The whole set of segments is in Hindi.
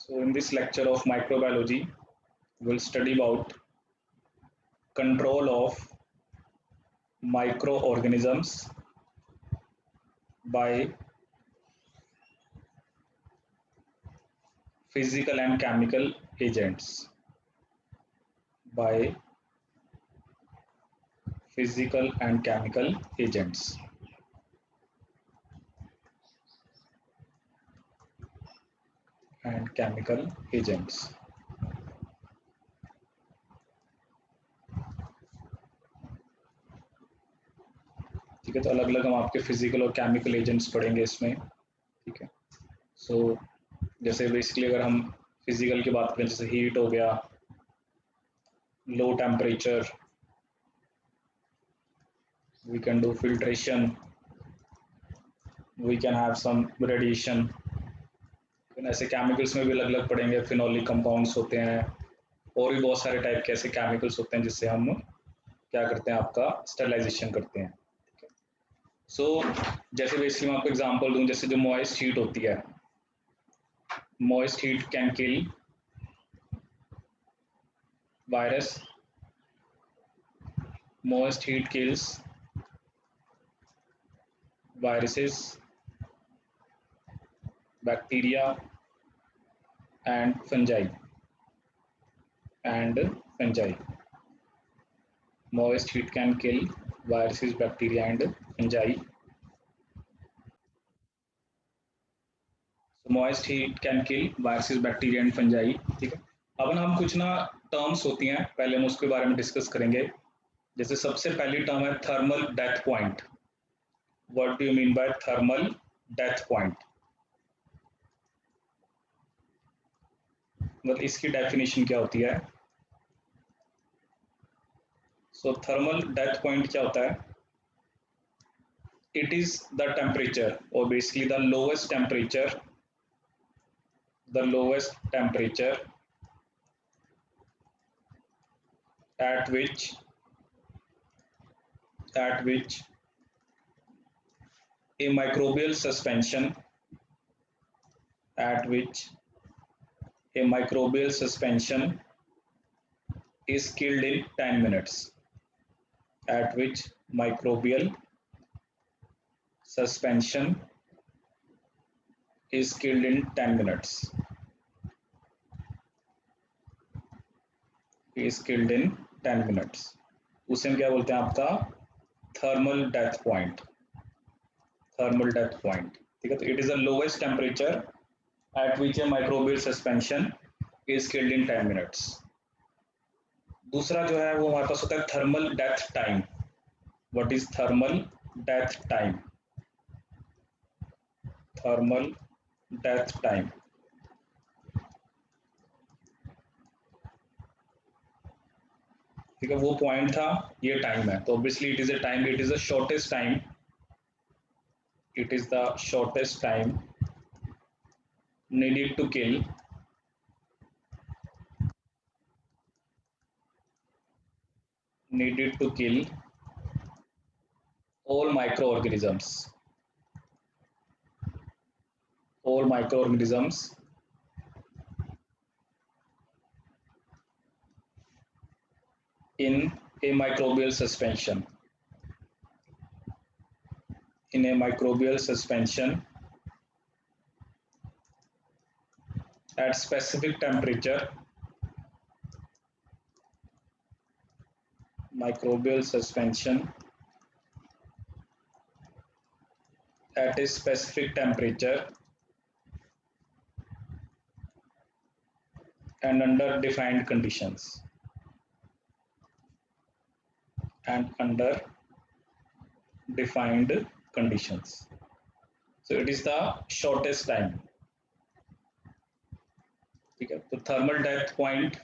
So in this lecture of microbiology, we'll study about control of microorganisms by physical and chemical agents. By physical and chemical agents. And chemical agents. ठीक है, तो अलग अलग हम आपके फिजिकल और केमिकल एजेंट्स पढ़ेंगे इसमें. ठीक है, सो जैसे बेसिकली अगर हम फिजिकल की बात करें, जैसे हीट हो गया, low temperature, we can do filtration, we can have some radiation. ऐसे केमिकल्स में भी अलग अलग पढ़ेंगे, फिनोलिक कंपाउंड्स होते हैं और भी बहुत सारे टाइप के ऐसे केमिकल्स होते हैं जिससे हम क्या करते हैं, आपका स्टरलाइजेशन करते हैं. सो जैसे बेसिकली मैं आपको एग्जांपल दूं, जैसे जो मॉइस्ट हीट होती है, moist heat can kill virus, moist heat kills viruses, bacteria and fungi. Moist heat can kill viruses, bacteria and fungi. So moist heat can kill viruses, bacteria and fungi. ठीक है, अब ना हम कुछ ना टर्म्स होती हैं, पहले हम उसके बारे में डिस्कस करेंगे. जैसे सबसे पहली टर्म है thermal death point. What do you mean by thermal death point? मतलब इसकी डेफिनेशन क्या होती है? सो थर्मल डेथ पॉइंट क्या होता है? It is the temperature, or basically the lowest temperature at which a microbial suspension is killed in 10 minutes. At which microbial suspension is killed in 10 minutes. उसे हम क्या बोलते हैं, आपका थर्मल डेथ पॉइंट. ठीक है, तो it is the lowest temperature at which A microbial suspension is killed in 10 minutes. दूसरा जो है वो हमारे पास होता है thermal death time. What is thermal death time? Thermal death time ठीक है, वो पॉइंट था, ये टाइम है. तो obviously it is a time, it is the shortest time needed to kill all microorganisms in a microbial suspension at specific temperature. Microbial suspension at a specific temperature and under defined conditions. So it is the shortest time. ठीक है, तो थर्मल डेथ पॉइंट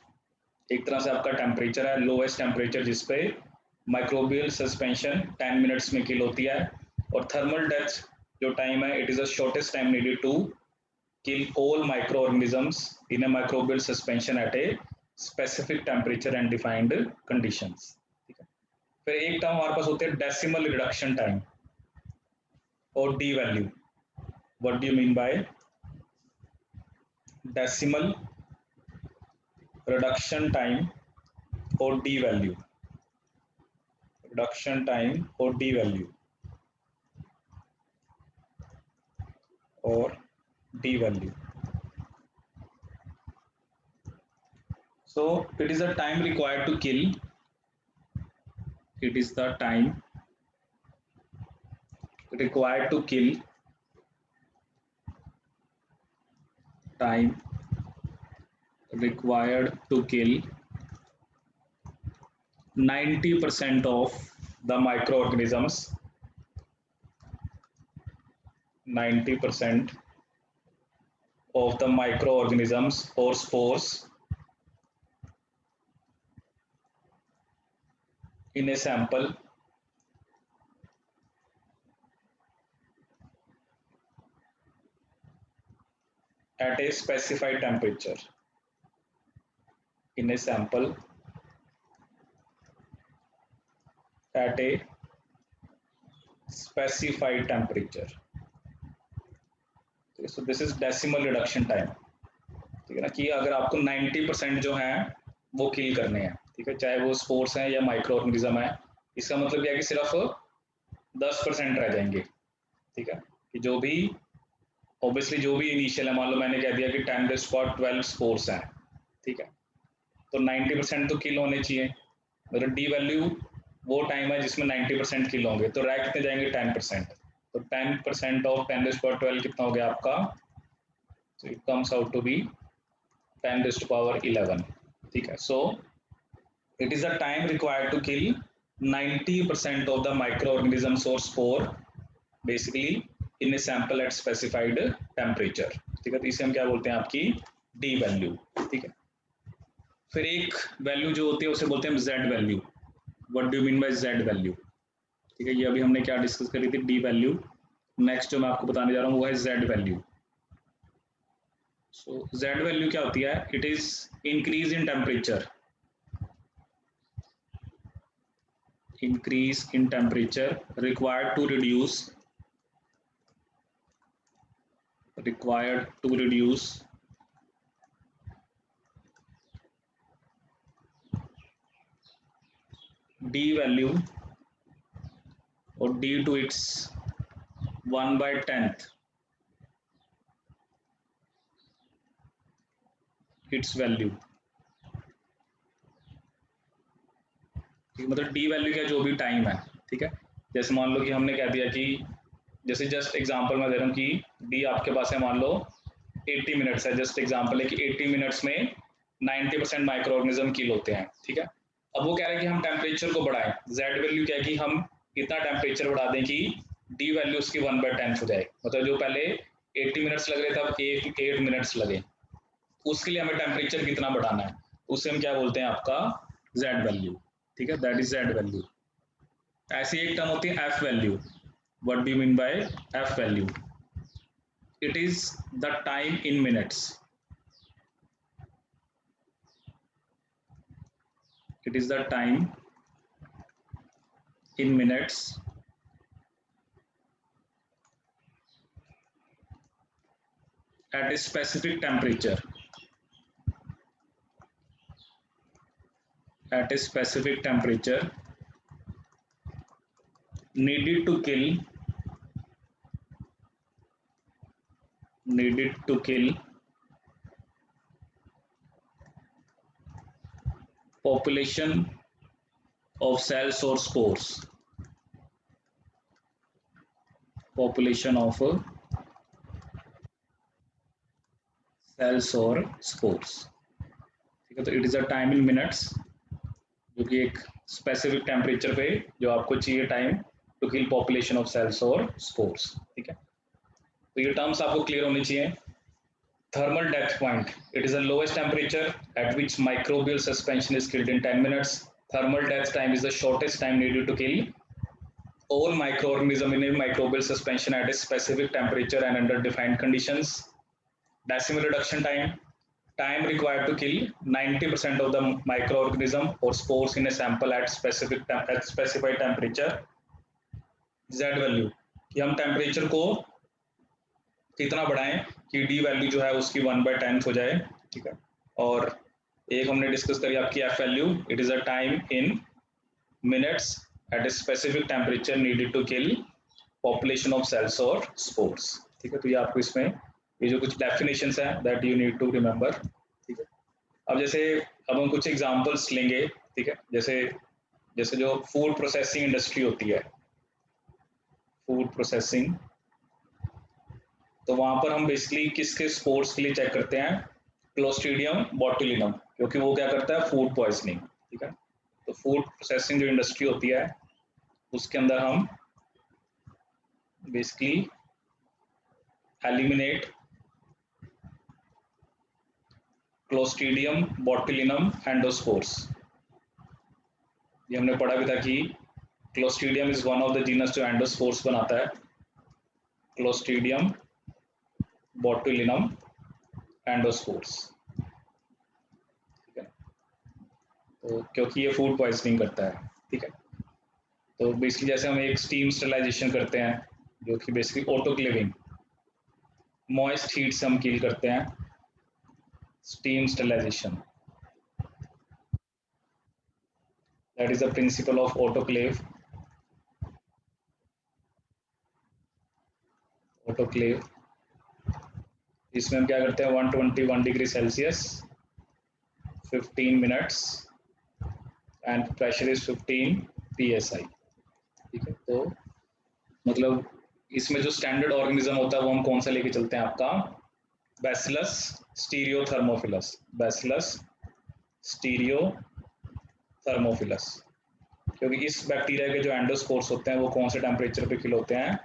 एक तरह से आपका टेम्परेचर है, लोएस्ट टेम्परेचर जिस पे माइक्रोबियल सस्पेंशन 10 मिनट्स में किल होती है. और थर्मल डेथ जो टाइम है, it is the shortest time needed to kill all microorganisms in a microbial suspension at a specific temperature and defined conditions. ठीक है, फिर एक टर्म हमारे पास होते हैं डेसिमल रिडक्शन टाइम और D value. What do you mean by decimal reduction time or d value, reduction time or d value, or d value. So it is the time required to kill, it is the time required to kill, time required to kill 90% of the microorganisms, 90% of the microorganisms or spores in a sample at a specified temperature, in a sample at a specified temperature. So this is decimal reduction time, ठीक है ना, कि अगर आपको 90% जो है वो किल करने हैं, ठीक है, चाहे वो स्पोर्स हैं या माइक्रो ऑर्गेनिज्म है, इसका मतलब यह है कि सिर्फ 10% रह जाएंगे, ठीक है, कि जो भी ऑब्वियसली जो भी इनिशियल है, मान लो मैंने कह दिया कि 10⁻12 स्पोर्स हैं, ठीक है, तो 90% तो किल होने चाहिए, मतलब डी वैल्यू वो टाइम है जिसमें 90% किल होंगे, तो रह कितने जाएंगे 10%, तो 10% ऑफ 10⁻12 कितना हो गया आपका, so it comes out to be 10⁻11, ठीक है. So it is the time required to kill 90% of the microorganisms or spore basically in a sample at specified temperature, ठीक है, तो इसे हम क्या बोलते हैं आपकी डी वैल्यू, ठीक है. फिर एक वैल्यू जो होती है उसे बोलते हैं Z value. What do you mean bye Z value, ठीक है, ये अभी हमने क्या डिस्कस करी थी, डी वैल्यू. नेक्स्ट जो मैं आपको बताने जा रहा हूँ वो है जेड वैल्यू. सो जेड वैल्यू क्या होती है, it is increase in temperature, increase in temperature required to reduce d value or d to its 1/10th its value, मतलब डी वैल्यू का जो भी टाइम है, ठीक है, जैसे मान लो कि हमने कह दिया कि जैसे जस्ट एग्जांपल मैं दे रहा हूँ कि डी आपके पास है, मान लो 80 मिनट्स है, जस्ट एग्जांपल है कि 80 मिनट्स में 90% माइक्रो ऑर्गेनिज्म किल होते हैं, ठीक है. अब वो कह रहे हैं कि हम टेम्परेचर को बढ़ाएं, जेड वैल्यू क्या है कि हम इतना टेम्परेचर बढ़ा दें कि डी वैल्यू उसकी 1/10 हो जाए, मतलब जो पहले 80 मिनट्स लग रहे थे अब 8 मिनट्स लगे, उसके लिए हमें टेम्परेचर कितना बढ़ाना है, उसे हम क्या बोलते हैं आपका जेड वैल्यू, ठीक है, दैट इज जेड वैल्यू. ऐसी एक टर्म होती है F value. What do you mean bye F value, it is the time in minutes, it is the time in minutes at a specific temperature, needed to kill population of cells or spores, population of cells or spores, ठीक है, तो it is a time in minutes जो कि एक स्पेसिफिक टेम्परेचर पे जो आपको चाहिए time to kill population of cells और स्पोर्स, ठीक है. तो ये टर्म्स आपको क्लियर होनी चाहिए. Thermal death point, it is the lowest temperature at which microbial suspension is killed in 10 minutes. Thermal death time is the shortest time needed to kill all microorganisms in a microbial suspension at a specific temperature and under defined conditions. Decimal reduction time, time required to kill 90% of the microorganism or spores in a sample at specified temperature. Z value कि हम टेम्परेचर को कितना बढ़ाएं कि डी वैल्यू जो है उसकी 1/10 हो जाए, ठीक है। और एक हमने डिस्कस करी आपकी F value, it is a time in minutes at a specific temperature needed to kill population of cells और स्पोर्स, ठीक है। तो ये आपको इसमें ये जो कुछ डेफिनेशंस है that you need to remember, ठीक है। अब जैसे अब हम कुछ एग्जांपल्स लेंगे, ठीक है। जैसे जैसे जो फूड प्रोसेसिंग इंडस्ट्री होती है, फूड प्रोसेसिंग, तो वहां पर हम बेसिकली किसके स्पोर्ट्स के लिए चेक करते हैं, क्लोस्ट्रीडियम बोटुलिनम, क्योंकि वो क्या करता है, फूड पॉइजनिंग, ठीक है। तो फूड प्रोसेसिंग जो इंडस्ट्री होती है उसके अंदर हम basically eliminate clostridium botulinum endospores. ये हमने पढ़ा भी था कि clostridium is one of the genus जो एंडोस्पोर्स बनाता है, क्लोस्ट्रीडियम बोटुलिनम एंडोस्पोर्स, ठीक है। तो क्योंकि ये फूड पॉइजनिंग करता है, ठीक है। तो बेसिकली जैसे हम एक स्टीम स्टरलाइजेशन करते हैं जो कि बेसिकली ऑटोक्लेविंग, मॉइस्ट हीट से हम किल करते हैं, steam sterilization, that is the principle of autoclave, autoclave. इसमें हम क्या करते हैं, 121 degree Celsius 15 minutes and pressure is 15 psi, ठीक है। तो मतलब इसमें जो स्टैंडर्ड ऑर्गेनिज्म होता है वो हम कौन सा लेके चलते हैं, आपका बैसिलस स्टीरियोथर्मोफिलस, बैसिलस स्टीरियोथर्मोफिलस, क्योंकि इस बैक्टीरिया के जो एंडोस्पोर्स होते हैं वो कौन से टेम्परेचर पे किल होते हैं,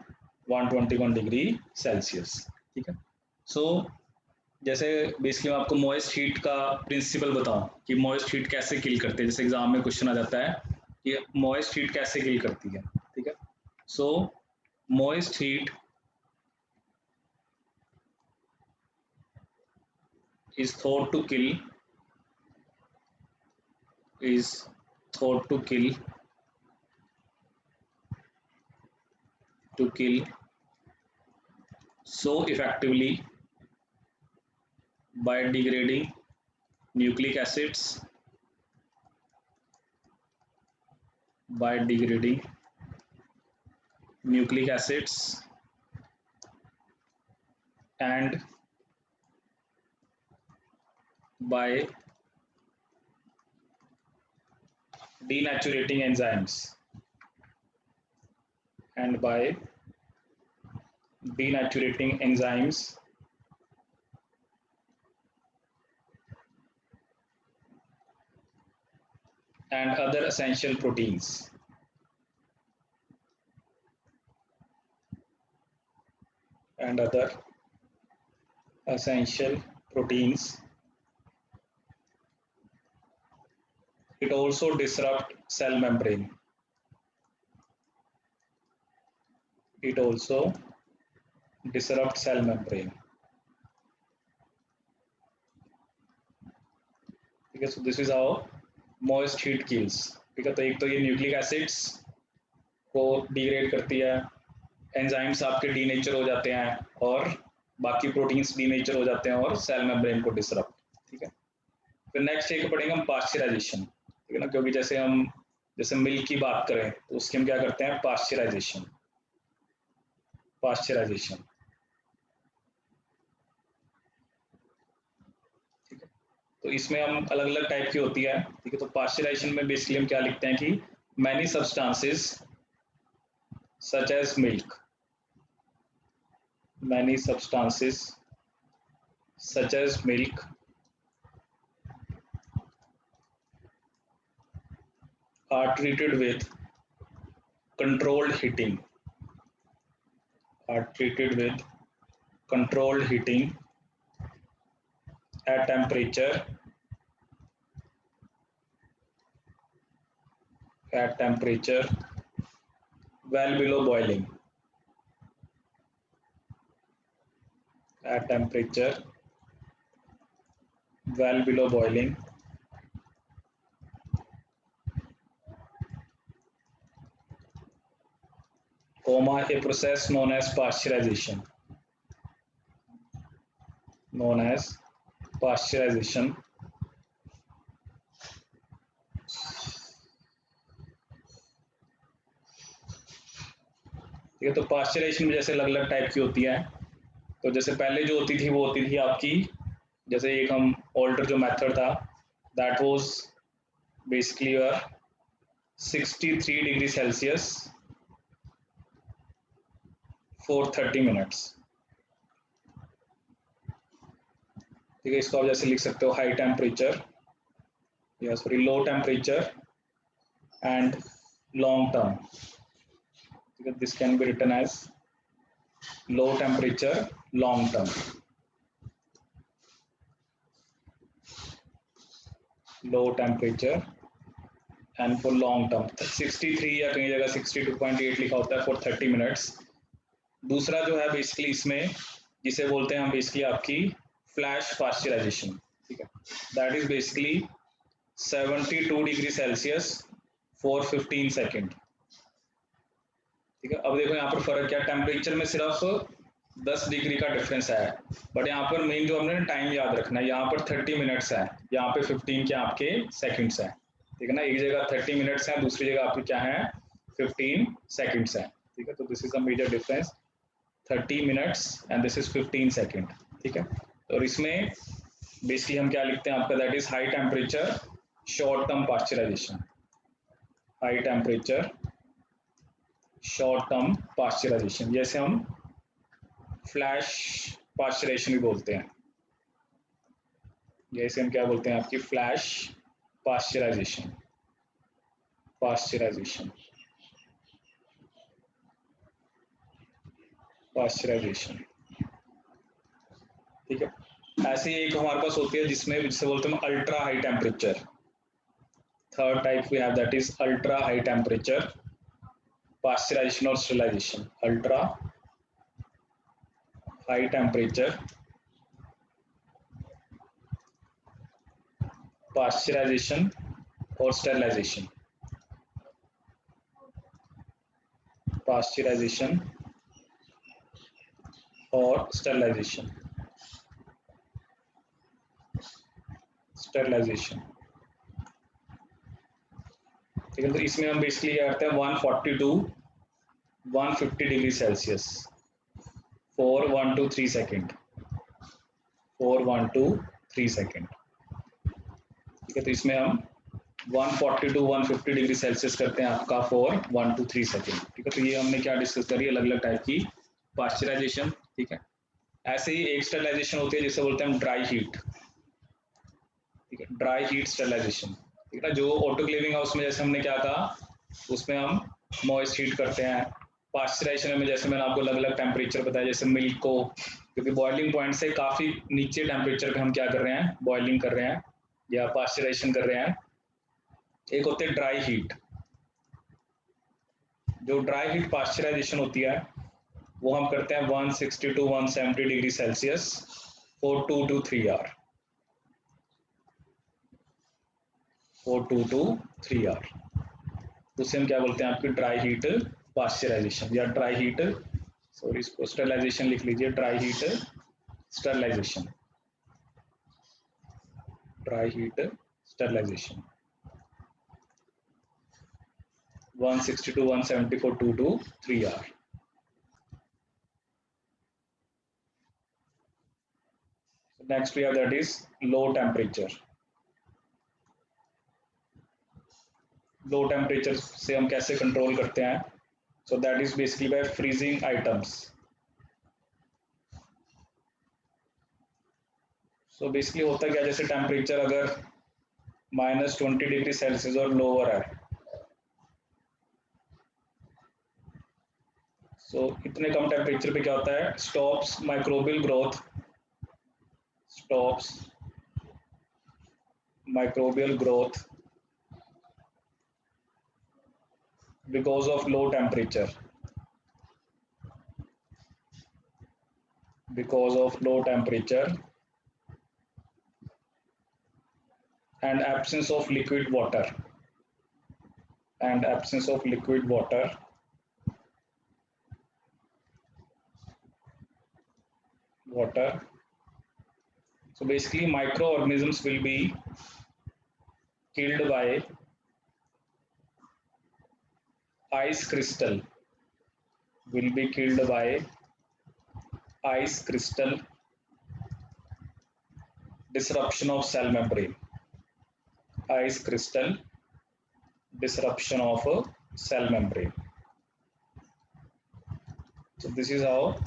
121 डिग्री सेल्सियस, ठीक है। सो जैसे बेसिकली मैं आपको मॉइस्ट हीट का प्रिंसिपल बताऊं कि मॉइस्ट हीट कैसे किल करते हैं, जैसे एग्जाम में क्वेश्चन आ जाता है कि मॉइस्ट हीट कैसे किल करती है, ठीक है। So moist heat is thought to kill is thought to kill so effectively by degrading nucleic acids, by degrading nucleic acids and by denaturating enzymes, and by denaturating enzymes and other essential proteins, and other essential proteins. It also disrupt cell membrane. It also disrupt cell membrane. ठीक है, so this is how moist heat kills, ठीक है। तो एक तो ये न्यूक्लिक एसिड्स को डिग्रेड करती है, एंजाइम्स आपके डीनेचर हो जाते हैं और बाकी प्रोटीन्स डीनेचर हो जाते हैं और सेल मेम्ब्रेन को डिसरप्ट, ठीक है। फिर नेक्स्ट एक पढ़ेंगे हम पास्चराइजेशन, ठीक है ना, क्योंकि जैसे हम जैसे मिल्क की बात करें तो उसके हम क्या करते हैं, पास्चराइजेशन, पास्चराइजेशन, ठीक है। तो इसमें हम अलग अलग टाइप की होती है, ठीक है। तो पास्चराइजेशन में बेसिकली हम क्या लिखते हैं कि many substances such as milk, many substances such as milk are treated with controlled heating, are treated with controlled heating at temperature, at temperature well below boiling, at temperature well below boiling, comma a process known as pasteurization, known as pasteurization. ठीक है, तो पास्चराइजेशन में जैसे अलग अलग टाइप की होती है। तो जैसे पहले जो होती थी वो होती थी आपकी, जैसे एक हम ऑल्टर जो मेथड था, that was basically 63 degree Celsius for 30 minutes. ठीक है, इसको आप जैसे लिख सकते हो हाई टेम्परेचर या sorry low temperature and long term. ठीक है, this can be written as low temperature long term, low temperature and for long term 63 या कहीं जगह 62.8 लिखा होता है फॉर 30 मिनट्स। दूसरा जो है बेसिकली इसमें जिसे बोलते हैं हम बेसिकली आपकी फ्लैश पास्चराइजेशन। ठीक है, that is basically 72 degree Celsius for 15 second. ठीक है, अब देखो यहाँ पर फर्क क्या, टेम्परेचर में सिर्फ 10 डिग्री का डिफरेंस है, बट यहाँ पर मेन जो हमने टाइम याद रखना है, यहाँ पर 30 मिनट्स है, यहाँ पे 15 क्या आपके सेकंड्स है। ठीक है ना, एक जगह 30 मिनट्स है, दूसरी जगह आपकी क्या है 15 सेकंड्स है। ठीक है, तो this is a major difference, 30 minutes and this is 15 second. ठीक है, और इसमें बेसिकली हम क्या लिखते हैं आपका, that is high temperature short term pasteurization, high temperature short term pasteurization, जैसे हम फ्लैश पास्चराइजेशन भी बोलते हैं, जैसे हम क्या बोलते हैं आपकी फ्लैश पास्चराइजेशन, पास्चराइजेशन, पास्चराइजेशन। ठीक है, ऐसे ही एक हमारे पास होती है जिसमें जिसे बोलते हैं ultra high temperature. Third type we have that is ultra high temperature pasteurization और sterilization, ultra high temperature pasteurization और स्टरलाइजेशन, पास्चराइजेशन और स्टरलाइजेशन, स्टरलाइजेशन। ठीक है, तो इसमें हम बेसिकली क्या करते हैं 140 to 150 degree Celsius for 1 to 3 second, for 1 to 3 second. ठीक है, तो इसमें हम 140 टू 150 डिग्री सेल्सियस करते हैं आपका फॉर 1 to 3 सेकेंड। ठीक है, तो ये हमने क्या डिस्कस करी, अलग अलग टाइप की पास्चराइजेशन। ठीक है, ऐसे ही एक स्टरलाइजेशन होती है जिसे बोलते हैं हम ड्राई हीट। ठीक है, ड्राई हीट स्टरलाइजेशन। ठीक है ना, जो ऑटोक्लेविंग हाउस में जैसे हमने क्या था, उसमें हम मॉइस्ट हीट करते हैं। पास्चराइजेशन में जैसे मैंने आपको अलग अलग टेम्परेचर बताया, जैसे मिल्क को, क्योंकि बॉइलिंग पॉइंट से काफ़ी नीचे टेम्परेचर पे हम क्या कर रहे हैं, बॉइलिंग कर रहे हैं या पास्चराइजेशन कर रहे हैं। एक होते हैं ड्राई हीट, जो ड्राई हीट पास्चराइजेशन होती है वो हम करते हैं 160 to 170 degree Celsius for 2 to 3 hour, for 2 to 3 hour. उसे हम क्या बोलते हैं आपकी ड्राई हीट पास्चराइजेशन या ड्राई हीट, सॉरी इसको स्टरलाइजेशन लिख लीजिए, dry heat sterilization, dry heat sterilization 160 to 170 for 2 to 3 hour. So next we have that is low temperature. Low temperature से हम कैसे कंट्रोल करते हैं, so that is basically by freezing items. So basically होता क्या, जैसे टेम्परेचर अगर -20 डिग्री सेल्सियस और लोअर है, so इतने कम टेम्परेचर पे क्या होता है, stops microbial growth, stops microbial growth because of low temperature, because of low temperature and absence of liquid water, and absence of liquid water, water So basically microorganisms will be killed by ice crystal, will be killed by ice crystal disruption of cell membrane, ice crystal disruption of a cell membrane. So this is how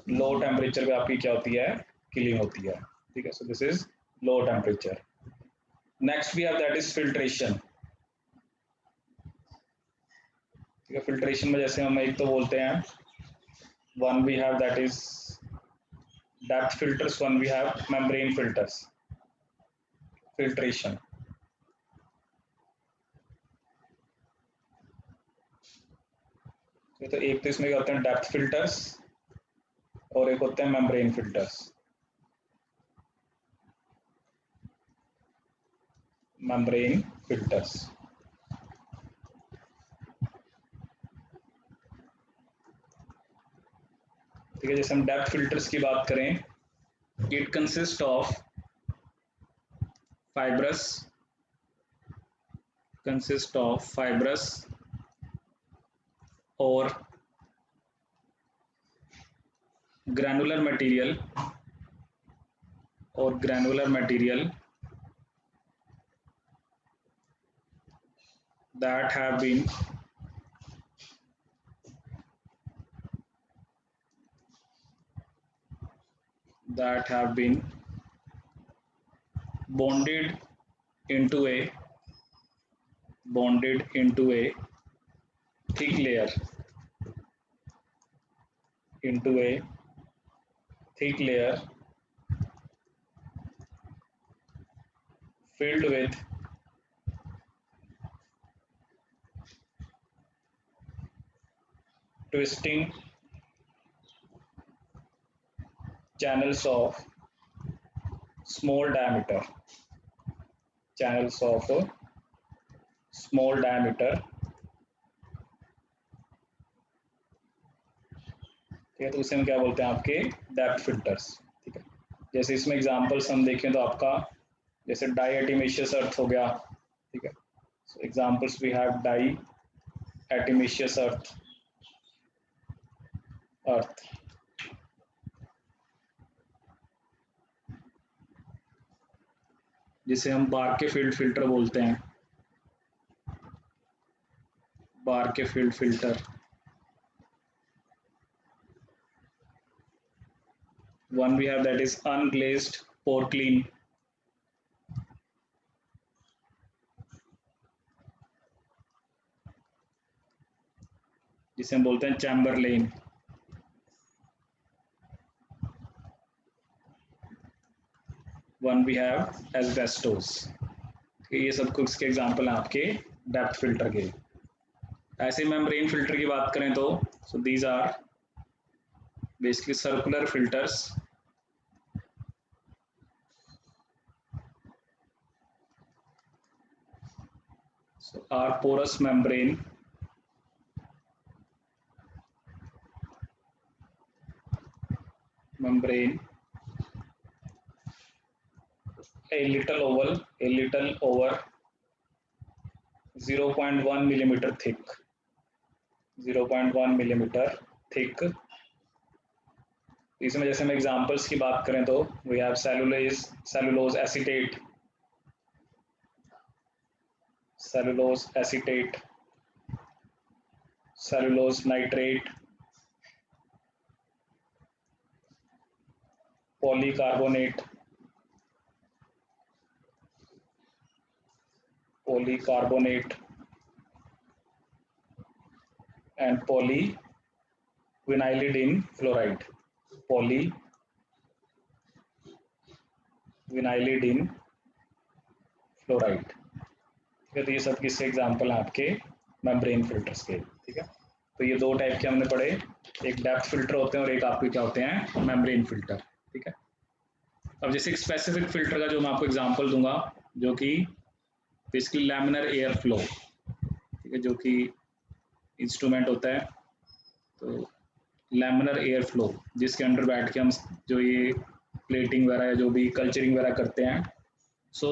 low temperature पे आपकी क्या होती है, किलिंग होती है, ठीक है. So this is low temperature. Next we have that is filtration, ठीक है. फिल्ट्रेशन में जैसे हम एक तो बोलते हैं, one we have that is depth filters, one we have membrane filters. Filtration तो एक तो इसमें क्या होते हैं, डेप्थ फिल्टर्स, और एक होते हैं मेम्ब्रेन फिल्टर्स. मेम्ब्रेन फिल्टर्स, ठीक है. जैसे हम डेप्थ फिल्टर्स की बात करें, इट कंसिस्ट ऑफ फाइब्रस, और granular material that have been bonded into a thick layer, filled with twisting channels of small diameter, ठीक है. तो उसे हम क्या बोलते हैं, आपके डेप्थ फिल्टर्स, ठीक है. जैसे इसमें एग्जांपल्स हम देखें तो आपका जैसे डाईएटिमेशियस अर्थ हो गया, ठीक है. सो एग्जांपल्स वी हैव डाईएटिमेशियस अर्थ, जिसे हम बारकेफील्ड फिल्टर बोलते हैं, बारकेफील्ड filter. One we have that is unglazed porcelain, जिसे हम बोलते हैं Chamberland. One we have asbestos. ये सब कुछ के एग्जांपल हैं आपके डेप्थ फिल्टर के. ऐसे मेम्ब्रेन फिल्टर की बात करें तो so these are basically circular filters, so our porous membrane a little over 0.1 millimeter thick, 0.1 millimeter thick. इसमें जैसे हम एग्जांपल्स की बात करें तो we have cellulose acetate, cellulose nitrate, polycarbonate, and polyvinylidene fluoride, ठीक है. तो ये सब किससे एग्जांपल हैं आपके मेम्ब्रेन फिल्टर्स के, ठीक है. तो ये दो टाइप के हमने पढ़े, एक डेप्थ फिल्टर होते हैं और एक आपके क्या होते हैं, मेम्ब्रेन फिल्टर, ठीक है. अब जैसे एक स्पेसिफिक फिल्टर का जो मैं आपको एग्जांपल दूंगा, जो कि बेसिकली लैमिनर एयर फ्लो, ठीक है, जो कि इंस्ट्रूमेंट होता है. तो लैमिनर एयर फ्लो जिसके अंडर बैठ के हम जो ये प्लेटिंग वगैरह जो भी कल्चरिंग वगैरह करते हैं। सो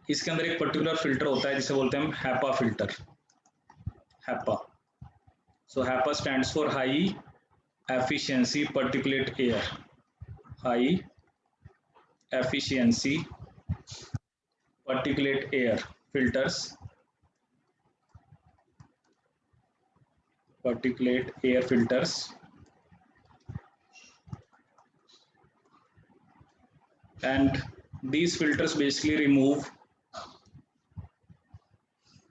इसके अंदर एक पर्टिकुलर फिल्टर होता है जिसे बोलते हैं हम HEPA filter, HEPA. So HEPA stands for high efficiency particulate air, high efficiency particulate air filters, particulate air filters, and these filters basically remove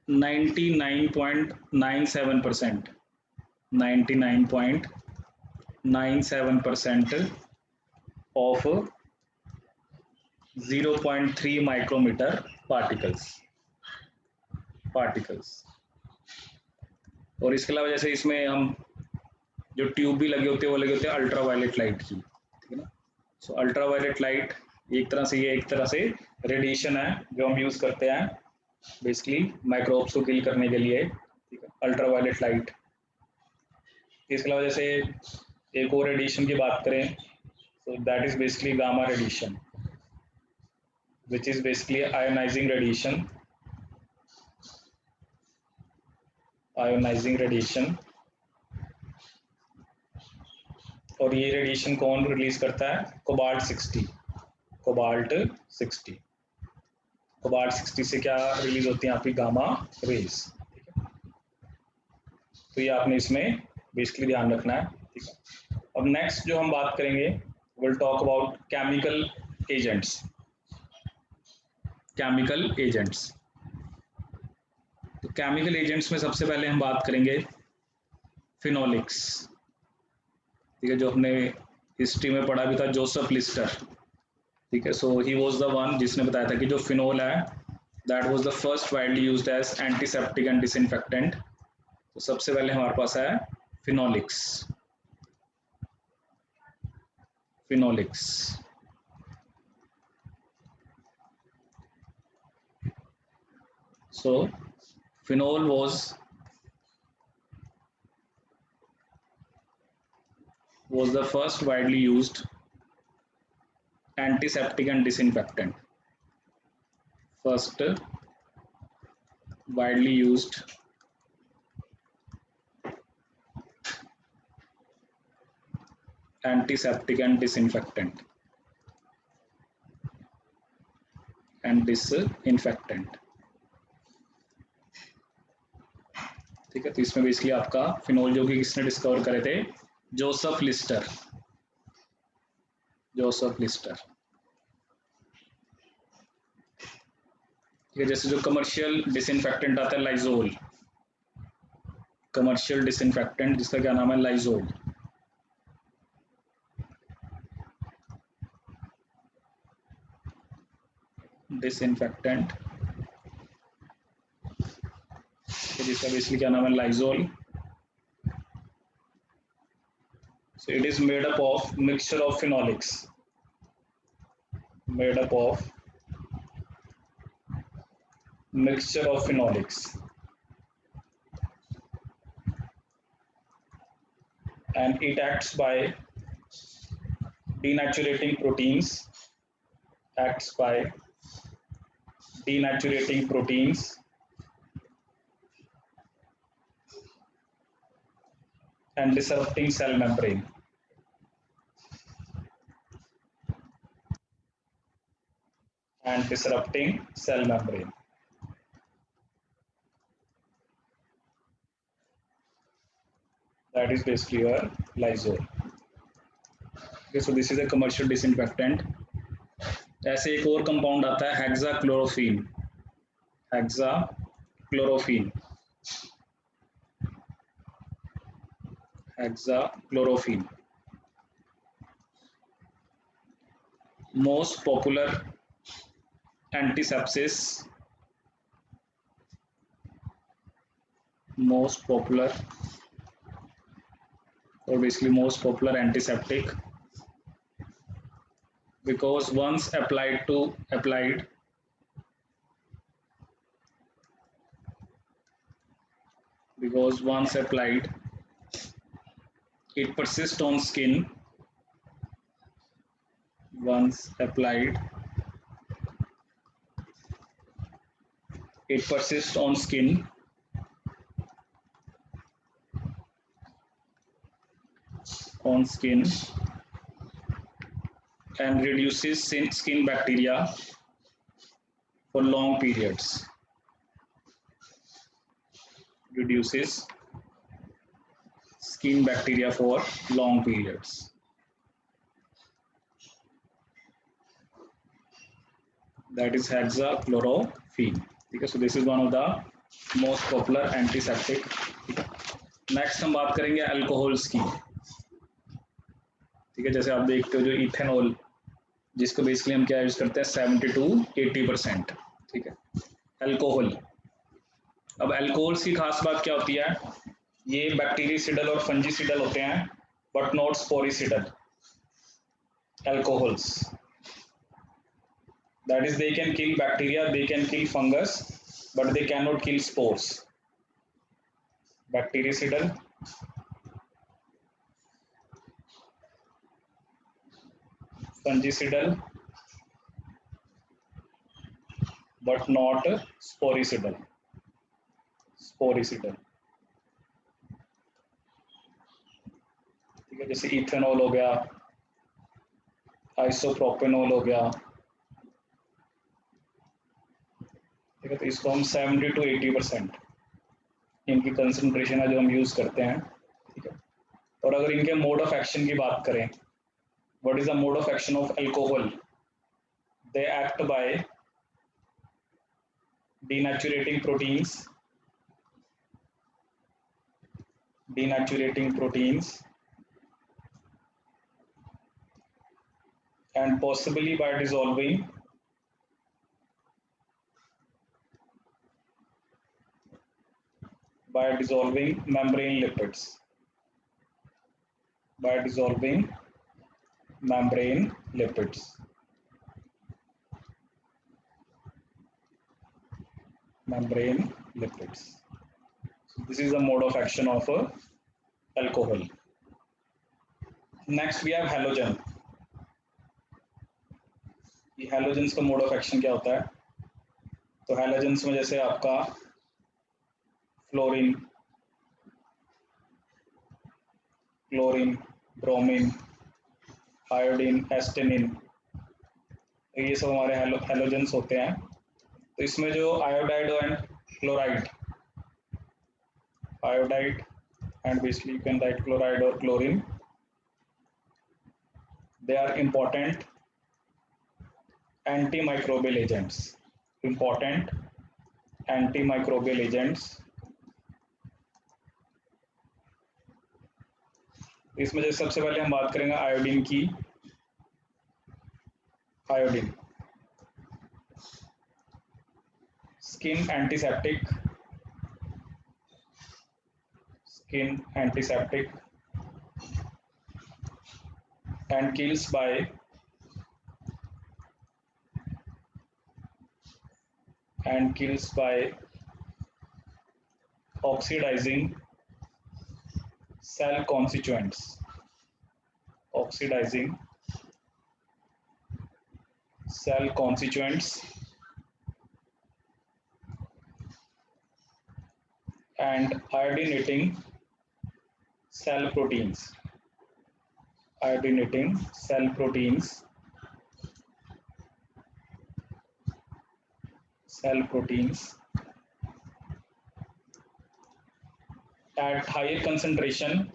99.97%, 99.97% of 0.3 micrometer particles। और इसके अलावा जैसे इसमें हम जो ट्यूब भी लगे होते हैं वो लगे होते हैं अल्ट्रा वायलेट लाइट की, ठीक है ना। सो अल्ट्रा वायलेट लाइट एक तरह से, ये एक तरह से रेडिएशन है जो हम यूज करते हैं बेसिकली माइक्रोब्स को किल करने के लिए, ठीक है, अल्ट्रा वायलेट लाइट। इसके अलावा जैसे एक और रेडिएशन की बात करें, so that is basically gamma radiation, which is basically ionizing radiation, ionizing radiation। और ये रेडिएशन कौन रिलीज करता है? कोबाल्ट 60, कोबाल्ट 60, कोबाल्ट 60 से क्या रिलीज होती है आपकी? Gamma rays. तो ये आपने इसमें बेसिकली ध्यान रखना है, ठीक है। अब नेक्स्ट जो हम बात करेंगे, will talk about chemical agents, chemical agents. तो केमिकल एजेंट्स में सबसे पहले हम बात करेंगे फिनोलिक्स, ठीक है, जो हमने हिस्ट्री में पढ़ा भी था, जोसेफ लिस्टर, ठीक है। So he was the one जिसने बताया था कि जो फिनोल है that was the first widely used as antiseptic and disinfectant. तो सबसे पहले हमारे पास है phenolics, phenolics. So phenol was the first widely used antiseptic and disinfectant, first widely used antiseptic and disinfectant ठीक है। तो इसमें बेसिकली आपका फिनोल जो कि किसने डिस्कवर करे थे? जोसेफ लिस्टर, जोसेफ लिस्टर, ठीक है। जैसे जो कमर्शियल डिसइंफेक्टेंट आता है लाइजोल, कमर्शियल डिसइंफेक्टेंट जिसका क्या नाम है? लाइजोल। डिसइंफेक्टेंट जिसका बेसिकली क्या नाम है? Lizol. So it is made up of mixture of phenolics, made up of mixture of phenolics, and it acts by denaturating proteins, acts by denaturating proteins and disrupting cell membrane, and disrupting cell membrane। That is basically your Lysol। Okay, so this is a commercial disinfectant। ऐसे एक और कंपाउंड आता है हेक्साक्लोरोफीन, हेक्साक्लोरोफीन, हेक्साक्लोरोफीन। Most popular antisepsis, most popular or basically most popular antiseptic, because once applied because once applied it persists on skin once applied, it persists on skin and reduces skin bacteria for long periods. Reduces skin bacteria for long periods. That is hexachlorophene. ठीक है, so this is one of the most popular antiseptic. ठीक है, नेक्स्ट हम बात करेंगे अल्कोहल्स की. ठीक है, जैसे आप देखते हो जो इथेनॉल, जिसको बेसिकली हम क्या यूज करते हैं 70 to 80%. ठीक है, अल्कोहल. अब अल्कोहल्स की खास बात क्या होती है, ये बैक्टीरियसिडल और फंजीसिडल होते हैं but not sporicidal alcohols. That is, they can kill bacteria, they can kill fungus, but they cannot kill spores. Bactericidal, fungicidal, but not sporicidal. Sporicidal. ठीक है, जैसे इथेनॉल हो गया, आइसोप्रोपेनॉल हो गया. ठीक है, तो इसको हम 70 to 80% इनकी कंसंट्रेशन है जो हम यूज करते हैं. ठीक है, और अगर इनके मोड ऑफ एक्शन की बात करें, what is the mode of action of alcohol? They act by denaturating proteins and possibly by dissolving membrane lipids. So this is the mode of action of alcohol. Next we have halogen. ये halogens का mode of action क्या होता है? तो halogens में जैसे आपका फ्लोरीन, ब्रोमीन, आयोडीन, एस्टेनिन, ये सब हमारे हैलोजेंस होते हैं. तो इसमें जो iodide and chloride, iodide and basically you can write chloride और chlorine, they are important antimicrobial agents. इसमें जैसे सबसे पहले हम बात करेंगे आयोडीन की. Iodine skin antiseptic and kills by oxidizing cell constituents. And iodinating cell proteins. At higher concentration,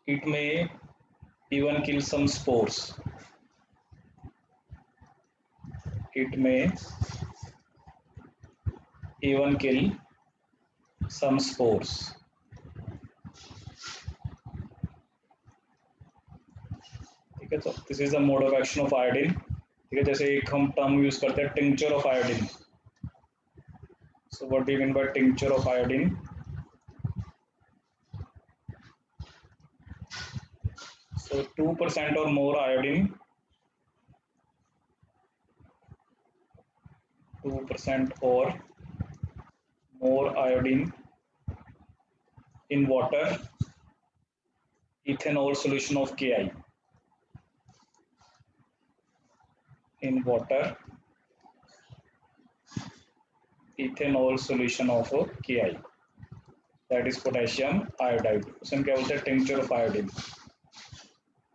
it may even kill some spores. It may even kill some spores. ठीक है, तो this is the mode of action of iodine. ठीक है, जैसे एक हम टर्म यूज करते हैं tincture of iodine. So what do you mean by tincture of iodine? So 2% or more iodine, 2% or more iodine in water ethanol solution of Ki in water, ethanol solution of Ki, that is potassium iodide, उसमें क्या बोलते हैं tincture of iodine।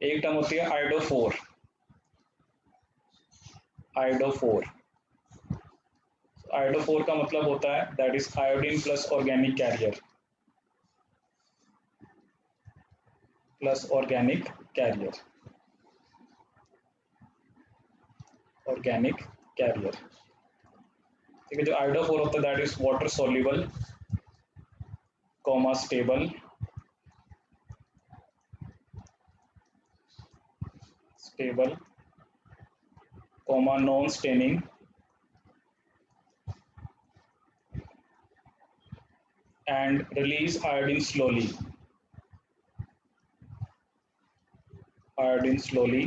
एक टर्म होती है आयोडोफोर, आयोडोफोर, आयोडोफोर का मतलब होता है that is iodine plus organic carrier, plus organic carrier, organic carrier, ठीक है। जो आयोडोफोर होता है that is water soluble, comma stable, stable, comma non staining, and release iodine slowly, iodine slowly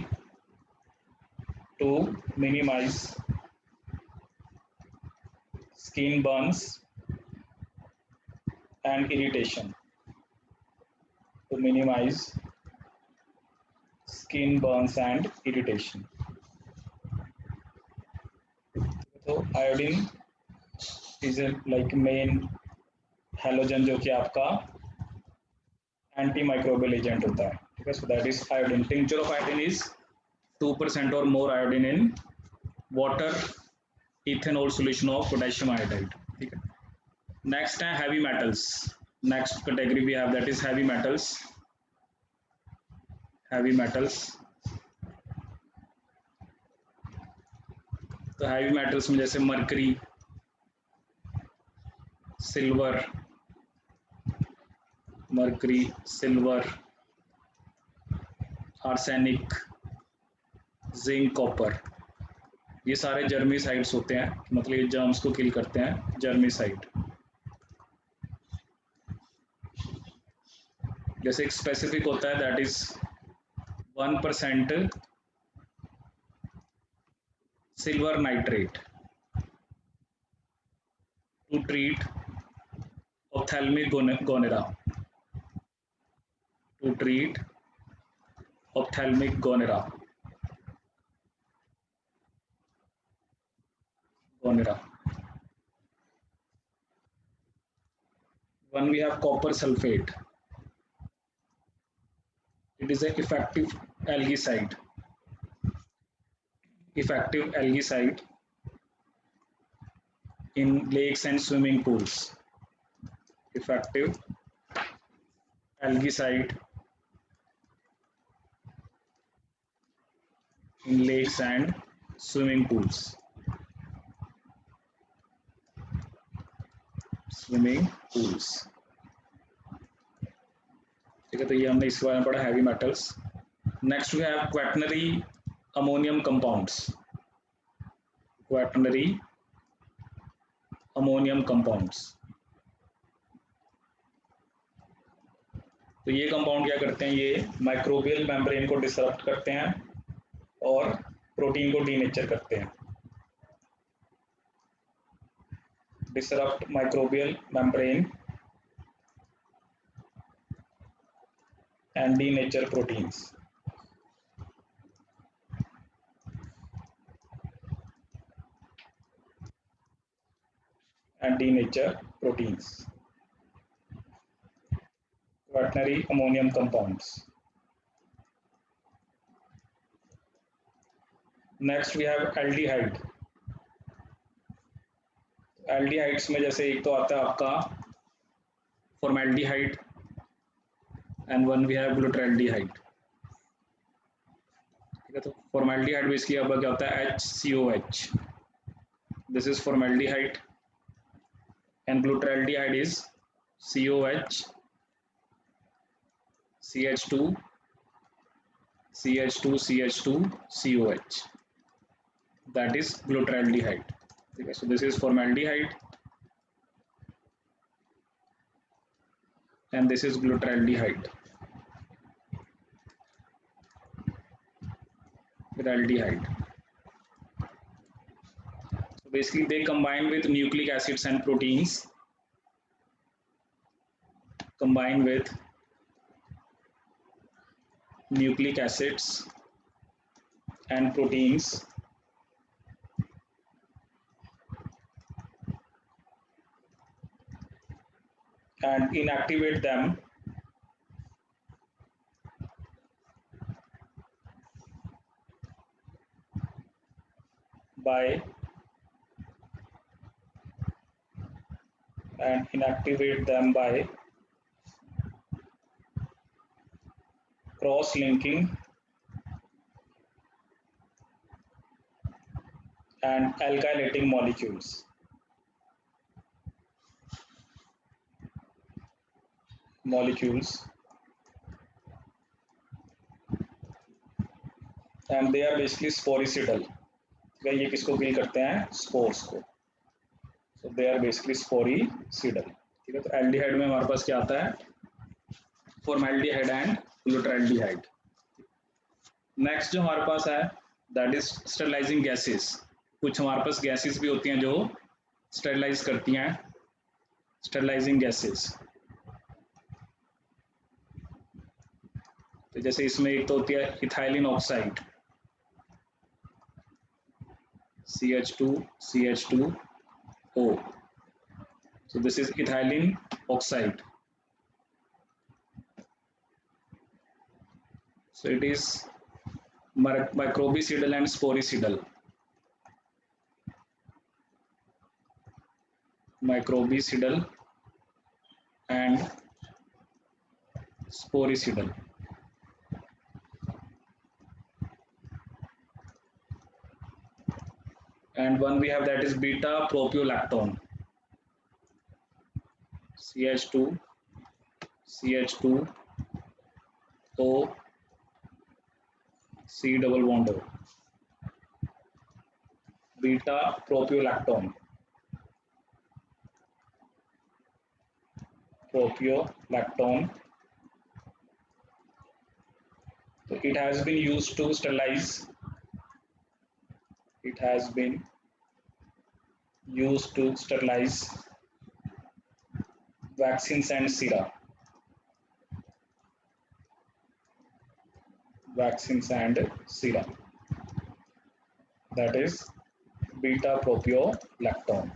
to minimize skin burns and irritation, to minimize skin burns and irritation। तो iodine is a like main halogen जो कि आपका एंटी माइक्रोबियल एजेंट होता है, ठीक है। So that is iodine, tincture of iodine is 2% और more iodine in water, ethanol solution of potassium iodide, ठीक है। नेक्स्ट है heavy metals, next category we have that is heavy metals, heavy metals. तो हैवी मेटल्स में जैसे mercury, silver, mercury, silver, arsenic, zinc, copper, ये सारे जर्मीसाइड्स होते हैं, मतलब ये जर्म्स को किल करते हैं, जर्मीसाइड। जैसे एक स्पेसिफिक होता है that is 1% silver nitrate to treat ophthalmic gonorrhoea, to treat ophthalmic gonorrhoea, gonorrhoea. When we have copper sulfate, it is an effective algicide, effective algicide in lakes and swimming pools, effective algicide in lakes and swimming pools, swimming pools, ठीक है। तो ये हमने इसके बारे में पढ़ा, heavy metals. Next we have quaternary ammonium compounds, quaternary ammonium compounds. तो ये कंपाउंड क्या करते हैं, ये माइक्रोबियल मेम्ब्रेन को डिसरप्ट करते हैं और प्रोटीन को डीनेचर करते हैं, disrupt microbial membrane and denature proteins, and denature proteins, quaternary ammonium compounds। next we have aldehyde, aldehydes में जैसे एक तो आता है आपका formaldehyde and one we have glutaraldehyde, ठीक है। तो formaldehyde बेसिकली आपका क्या होता है HCOH, this is formaldehyde, and glutaraldehyde is COH, CH2, CH2, CH2, COH, that is glutaraldehyde, ठीक है। so this is formaldehyde and this is glutaraldehyde with aldehyde। So basically they combine with nucleic acids and proteins, combine with nucleic acids and proteins and inactivate them by cross-linking and alkylating molecules. And they are basically sporicidal. ये किसको किल करते हैं? स्पोर्स को. So they are basically sporicidal. ठीक है, तो एल्डिहाइड में हमारे पास क्या आता है? Formaldehyde and ग्लूटाल्डिहाइड. नेक्स्ट जो हमारे पास है दैट इज स्टरलाइजिंग गैसेस. कुछ हमारे पास गैसेस भी होती हैं जो स्टरलाइज करती हैं. स्टरलाइजिंग गैसेस, तो जैसे इसमें एक तो होती है ethylene oxide CH2CH2O. So this is ethylene oxide. So it is microbicidal and sporicidal. Microbicidal and sporicidal. And one we have that is beta propiolactone. CH2CH2O C double bond O. Beta propiolactone. Propiolactone. So it has been used to sterilize. It has been used to sterilize vaccines and sera. Vaccines and sera. That is beta propiolactone.